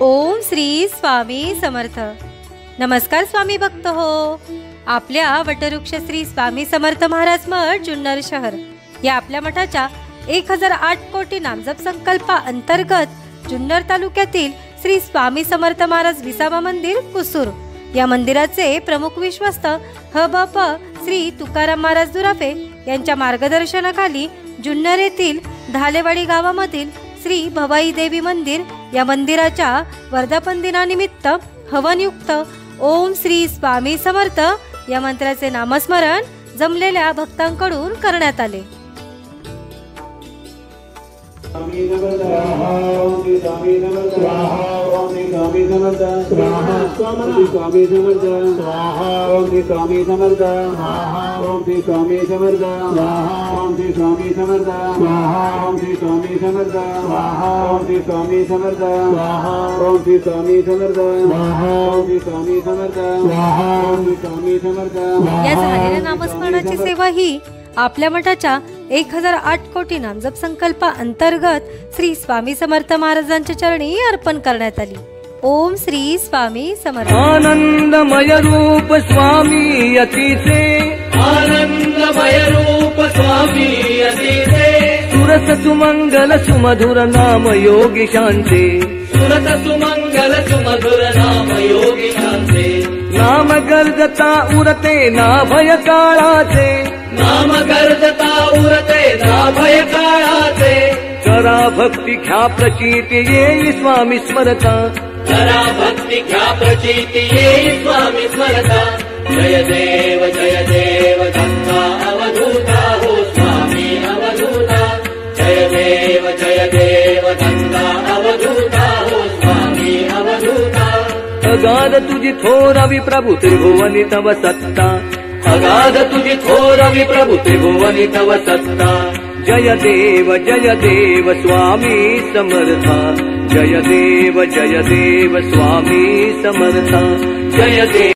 ओम श्री स्वामी समर्थ। नमस्कार स्वामी भक्त हो। आपल्या वटवृक्ष श्री स्वामी समर्थ महाराज मठ जुन्नर शहर या आपल्या मठाच्या 1008 कोटी नामजप संकल्पा अंतर्गत जुन्नर तालुक्यातील श्री स्वामी समर्थ महाराज विसावा मंदिर कुसूर या मंदिराचे प्रमुख विश्वस्त हबप श्री तुकाराम महाराज दुराफे यांच्या मार्गदर्शनाखाली जुन्नर येथील धालेवाडी गावामधील श्री भवाई देवी मंदिर या मंदिराच्या वर्धापन दिनानिमित्त हवनयुक्त ओम श्री स्वामी समर्थ या मंत्राचे नामस्मरण जमलेल्या भक्तांकडून करण्यात आले। स्वामी समर्थ ओम श्री स्वामी समर्थ ओम श्री स्वामी समर्थ स्वामी समर्थ ओम श्री स्वामी समर्थ ओम श्री स्वामी समर्थ ओम श्री स्वामी समर्थ ओम श्री स्वामी समर्थ ओम श्री स्वामी समर्थ ओम श्री स्वामी समर्थ ओम श्री स्वामी समर्थ ओम श्री स्वामी समर्थ। या झालेल्या नामस्मरणाची सेवा ही आपल्या मठाच्या 1008 कोटी नामजप संकल्पा अंतर्गत श्री स्वामी समर्थ महाराजांच्या चरणी अर्पण करण्यात आली। ओम श्री स्वामी समर्थ। आनंदमय रूप स्वामी अतिसे आनंदमय रूप स्वामी अतिसे सुरत सुमंगल सुमधुर नाम योगी शांते सुरत सुमंगल सुमधुर नाम योगी शांते नाम गर्जता उरते ना भय काळाचे नाम गर्जता उरते ना भय काळाचे करा भक्ती घ्या प्रचिती येई स्वामी स्मरता करा भक्ती घ्या प्रचिती येई स्वामी स्मरता। जय देव गंगा अवधूता हो स्वामी अवधूता जय देव गंगा अवधूता हो स्वामी अवधूता। अगाध तुझी थोरावी प्रभु त्रिभुवनी तव सत्ता अगाध तुझी थोरावी प्रभु त्रिभुवनी तव सत्ता। जय देव स्वामी समर्था जय देव स्वामी समर्था जय देव।